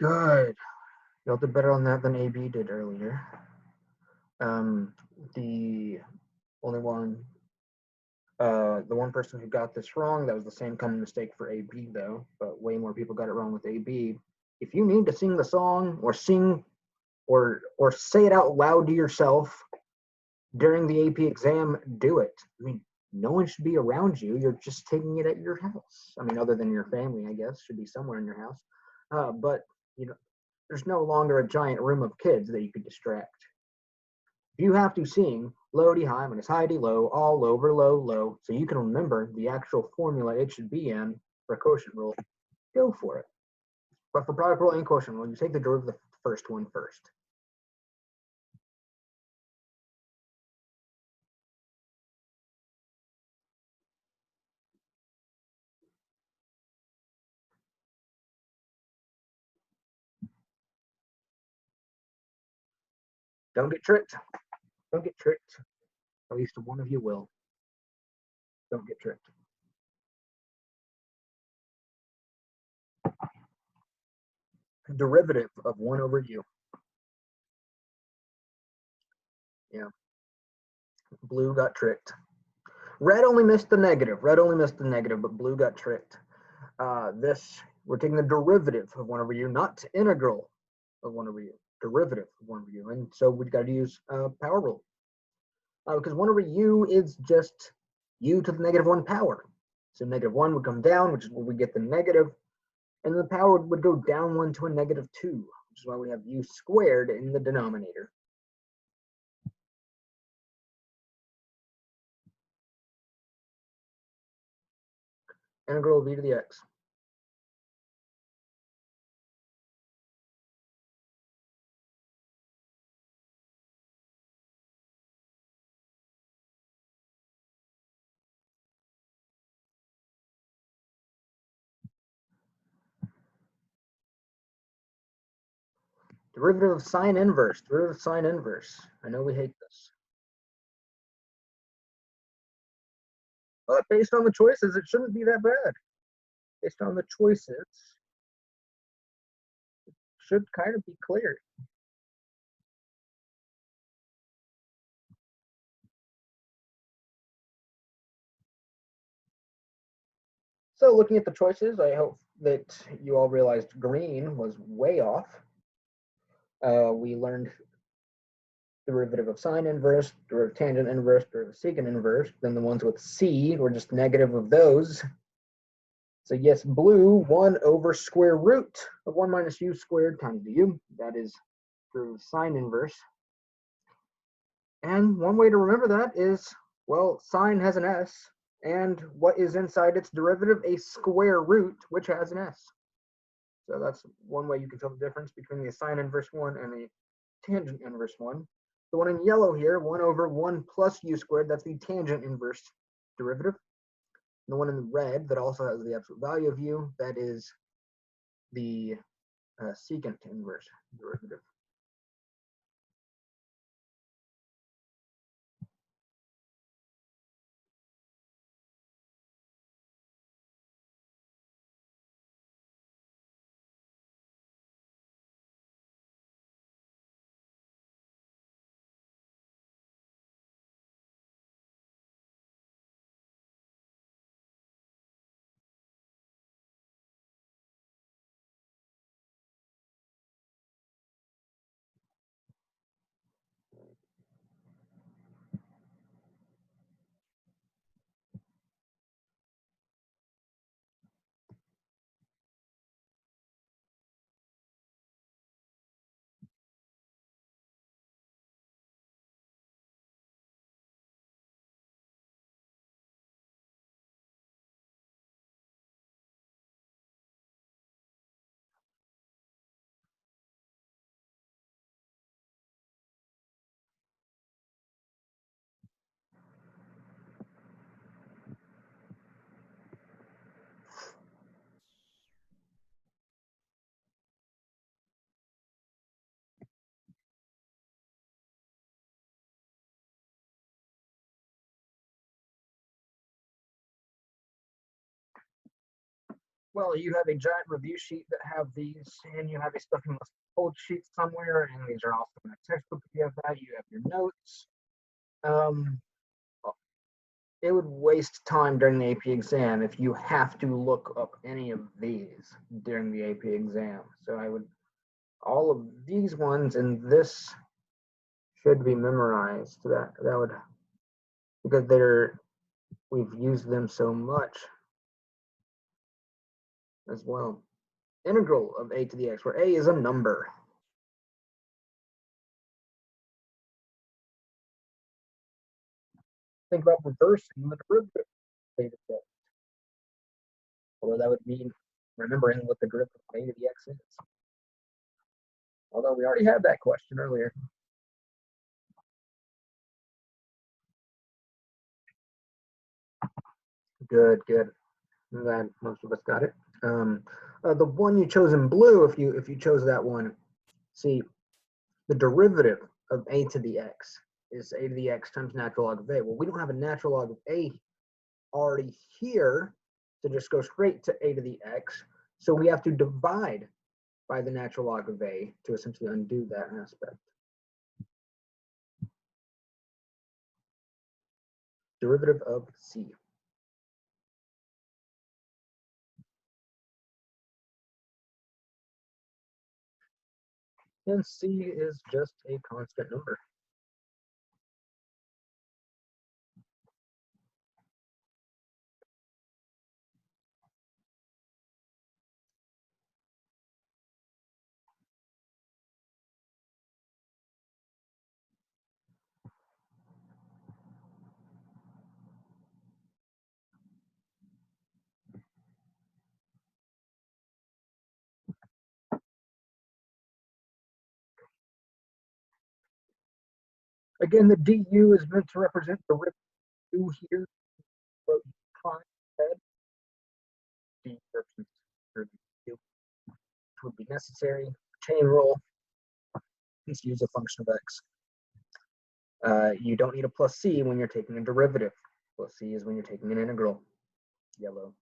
Good. Y'all did better on that than AB did earlier. The only one, the one person who got this wrong, that was the same kind of mistake for AB though, but way more people got it wrong with AB. If you need to sing the song or sing or say it out loud to yourself during the AP exam, do it. I mean, no one should be around you. You're just taking it at your house. I mean, other than your family, I guess, should be somewhere in your house. But you know, there's no longer a giant room of kids that you could distract. If you have to sing low D high minus high D low, all over low low, so you can remember the actual formula it should be in for quotient rule, go for it. But for product rule and quotient rule, you take the derivative of the first one first. Don't get tricked. Don't get tricked. At least one of you will. Don't get tricked. Derivative of 1 over u. Yeah. Blue got tricked. Red only missed the negative. Red only missed the negative, but blue got tricked. We're taking the derivative of 1 over u, not integral of 1 over u. Derivative of 1 over u. And so we've got to use power rule. Because 1 over u is just u to the negative 1 power. So negative 1 would come down, which is where we get the negative. And the power would go down 1 to a negative 2, which is why we have u squared in the denominator. Integral of e to the x. Derivative of sine inverse. Derivative of sine inverse. I know we hate this. But based on the choices, it shouldn't be that bad. Based on the choices, it should kind of be clear. So looking at the choices, I hope that you all realized green was way off. We learned derivative of sine inverse, derivative of tangent inverse, derivative of secant inverse. Then the ones with C were just negative of those. So yes, blue, 1 over square root of 1 minus u squared times du. That is through sine inverse. And one way to remember that is, well, sine has an s, and what is inside its derivative? A square root, which has an s. So that's one way you can tell the difference between the sine inverse one and the tangent inverse one. The one in yellow here, 1 over 1 plus u squared, that's the tangent inverse derivative. The one in the red that also has the absolute value of u, that is the secant inverse derivative. Well, you have a giant review sheet that have these, and you have a stuffing list old sheet somewhere, and these are also in a textbook if you have that. You have your notes. It would waste time during the AP exam if you have to look up any of these during the AP exam. So I would, all of these ones and this should be memorized. That would, because we've used them so much as well. Integral of a to the x, where a is a number. Think about reversing the derivative of a to the x. Although that would mean remembering what the derivative of a to the x is. Although we already had that question earlier. Good, good. I'm glad most of us got it. The one you chose in blue, if you chose that one, see, the derivative of a to the x is a to the x times natural log of a. Well, we don't have a natural log of a already here, so just go straight to a to the x. So we have to divide by the natural log of a to essentially undo that aspect. Derivative of c. And c is just a constant number. Again, the du is meant to represent the derivative u here, but prime head. D represents u, which would be necessary. Chain rule. Let's use a function of x. You don't need a plus c when you're taking a derivative. Plus c is when you're taking an integral. Yellow.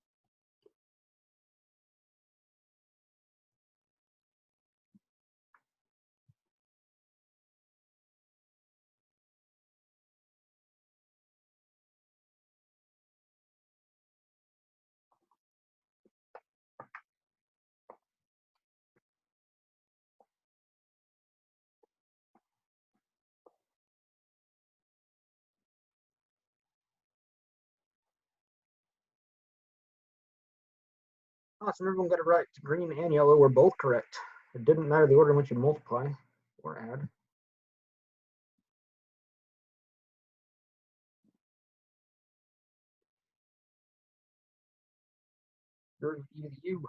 Awesome, everyone got it right. Green and yellow were both correct. It didn't matter the order in which you multiply or add. Derivative of u.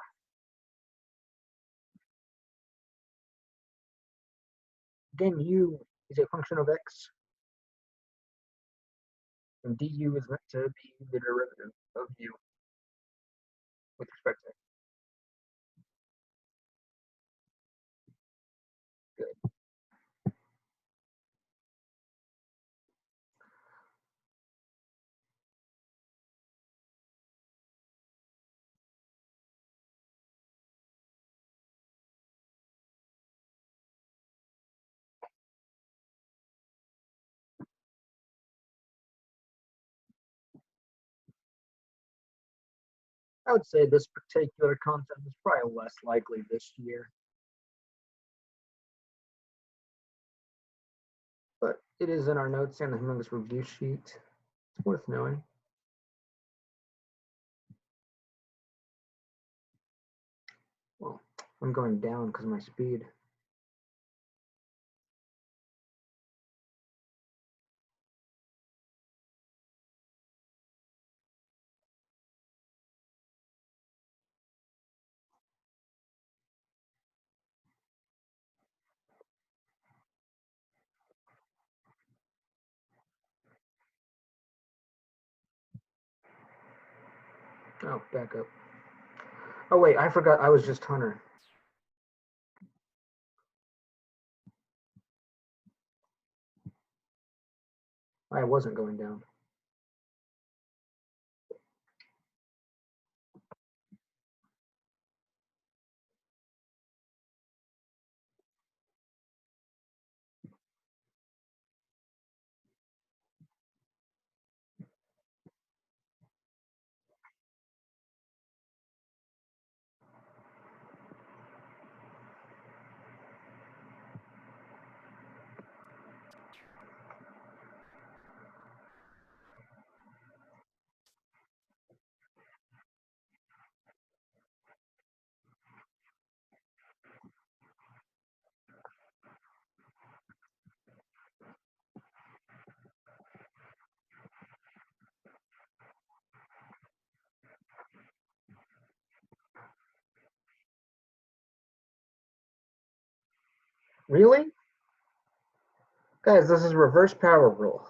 Again, u is a function of x, and du is meant to be the derivative of u with respect to x. Good. I would say this particular concept is probably less likely this year, but it is in our notes and the Humongous review sheet. It's worth knowing. Well, I'm going down because of my speed. Oh, back up. Oh wait, I forgot I was just Hunter. I wasn't going down. Really? Guys, this is reverse power rule.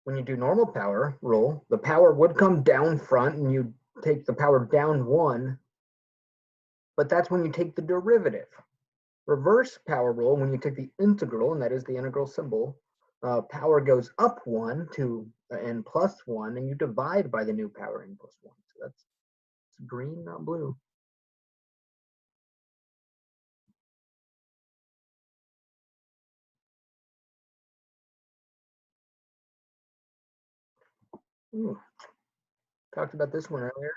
When you do normal power rule, the power would come down front and you take the power down 1, but that's when you take the derivative. Reverse power rule, when you take the integral, and that is the integral symbol, power goes up 1 to n plus 1, and you divide by the new power n plus 1. So that's It's green, not blue. Ooh. Talked about this one earlier.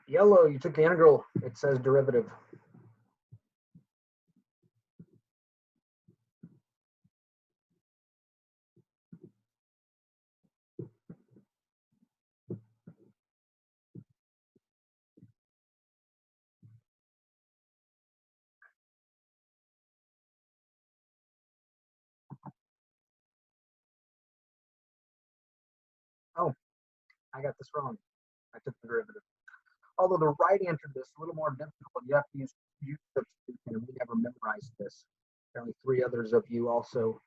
Yellow, you took the integral. It says derivative. Oh, I got this wrong. I took the derivative. Although the right answer to this is a little more difficult. You have to use substitution, and we never memorized this. Apparently 3 others of you also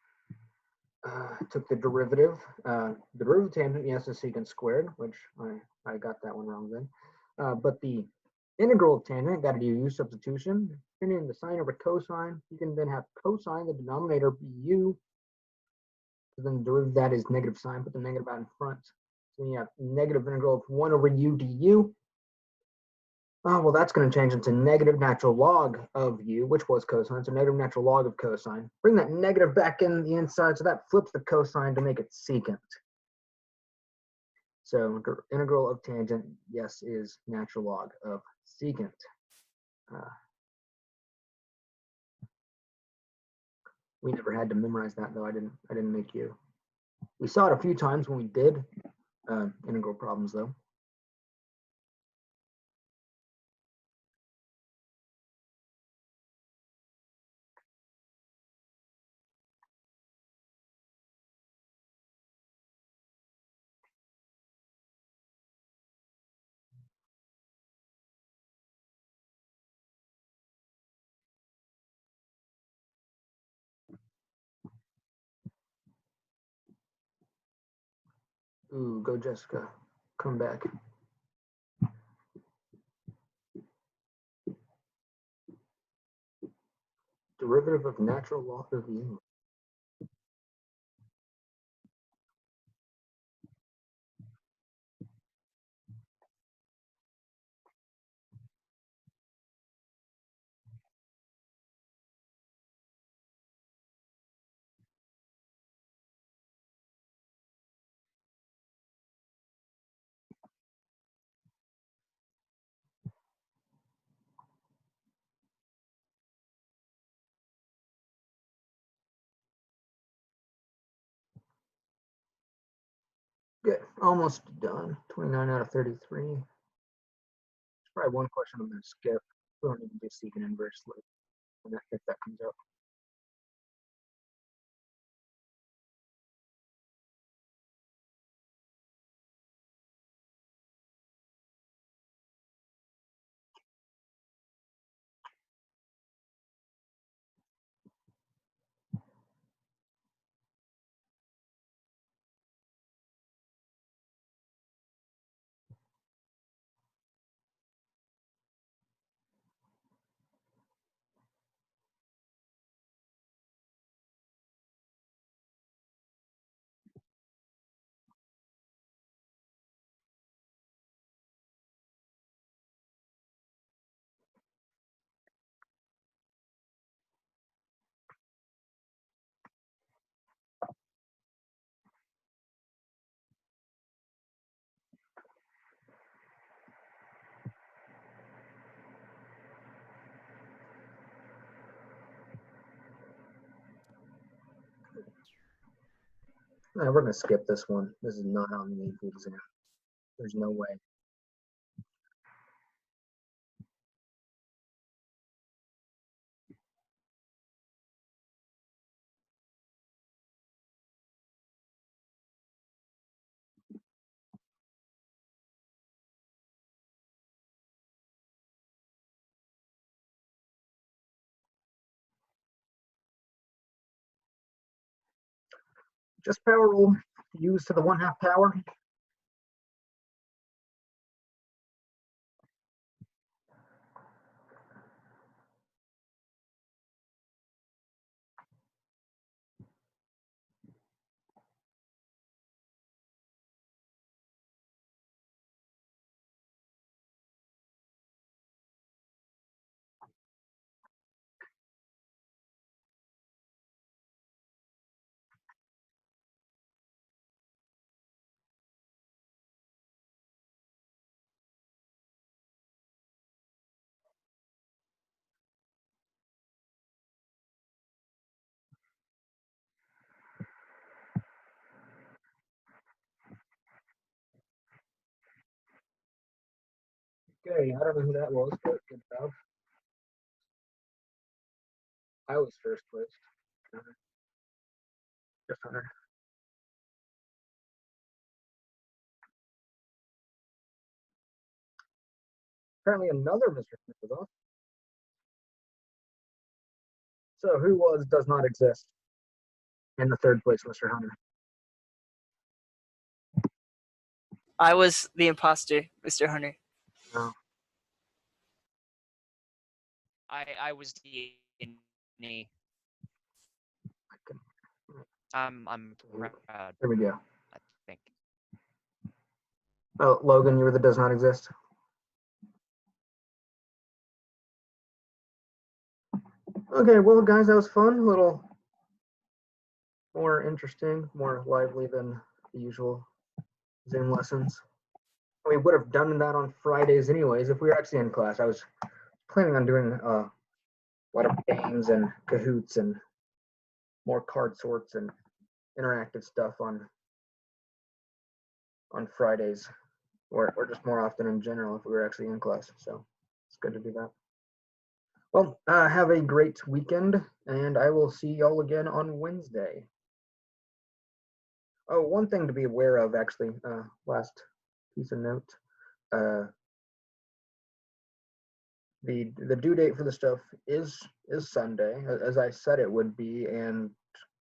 took the derivative. The derivative tangent, yes, is secant squared, which I got that one wrong then. But the integral of tangent, got to do u substitution. Depending the sine over cosine, you can then have cosine, the denominator be u. So then the derivative of that is negative sine, put the negative out in front. So you have negative integral of 1 over u du. Oh, well, that's going to change into negative natural log of u, which was cosine, so negative natural log of cosine. Bring that negative back in the inside, so that flips the cosine to make it secant. So integral of tangent, yes, is natural log of secant. We never had to memorize that, though. I didn't make you. We saw it a few times when we did integral problems, though. Ooh, go Jessica. Come back. Derivative of natural log of u. Good, almost done. 29 out of 33. There's probably one question I'm going to skip. We don't even do secant inverse if that comes up. We're gonna skip this one. This is not on the AP exam. There's no way. Just power rule used to the 1/2 power. Okay, I don't know who that was, but good job. I was first placed. Just Hunter. Apparently another Mr. Smith was off. So who was does not exist in the 3rd place, Mr. Hunter? I was the imposter, Mr. Hunter. No. I was the knee. I can- I'm proud, There we go. I think. Oh, Logan, you were the does not exist. Okay, well, guys, that was fun. A little more interesting, more lively than the usual Zoom lessons. We would have done that on Fridays anyways if we were actually in class. I was planning on doing a lot of games and Kahoots and more card sorts and interactive stuff on Fridays, or just more often in general if we were actually in class. So it's good to do that. Well, have a great weekend, and I will see y'all again on Wednesday. Oh, one thing to be aware of, actually, last piece of note. The due date for the stuff is Sunday, as I said it would be, and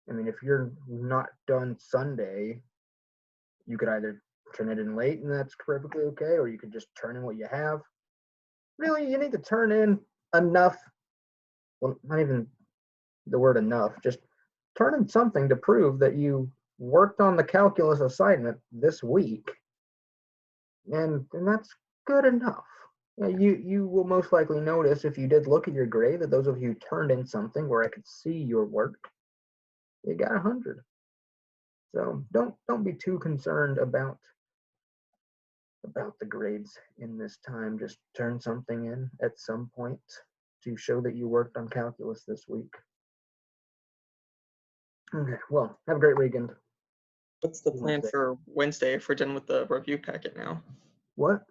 I mean, if you're not done Sunday, you could either turn it in late, and that's perfectly okay, or you could just turn in what you have. Really, you need to turn in enough. Well, not even the word enough. Just turn in something to prove that you worked on the calculus assignment this week, and that's good enough. You will most likely notice if you did look at your grade that those of you who turned in something where I could see your work, you got 100. So don't be too concerned about the grades in this time. Just turn something in at some point to show that you worked on calculus this week. Okay, well, have a great weekend. What's the plan for Wednesday if we're done with the review packet now? What?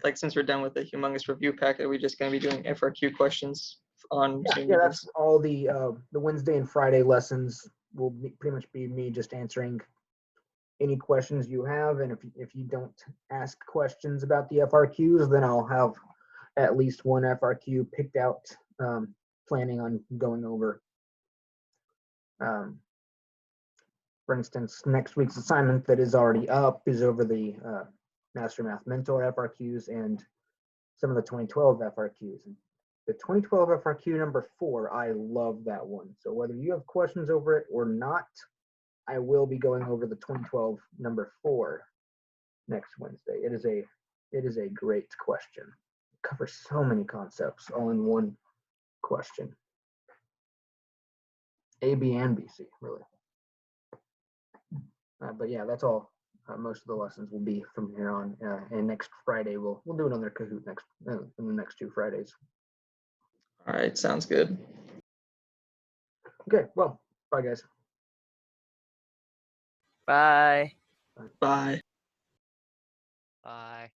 Like, since we're done with the humongous review packet, are we just going to be doing FRQ questions on Sine Yeah, Inverse? that's all the Wednesday and Friday lessons will pretty much be me just answering any questions you have, and if you don't ask questions about the FRQs, then I'll have at least one FRQ picked out, planning on going over. For instance, next week's assignment that is already up is over the Master Math Mentor FRQs and some of the 2012 FRQs. The 2012 FRQ number 4, I love that one. So whether you have questions over it or not, I will be going over the 2012 number 4 next Wednesday. It is a great question. It covers so many concepts all in one question. A, B, and B, C, really. But yeah, that's all. Most of the lessons will be from here on. And next Friday we'll do another Kahoot next in the next 2 Fridays. All right, sounds good. Okay, well, bye guys. Bye. Bye. Bye.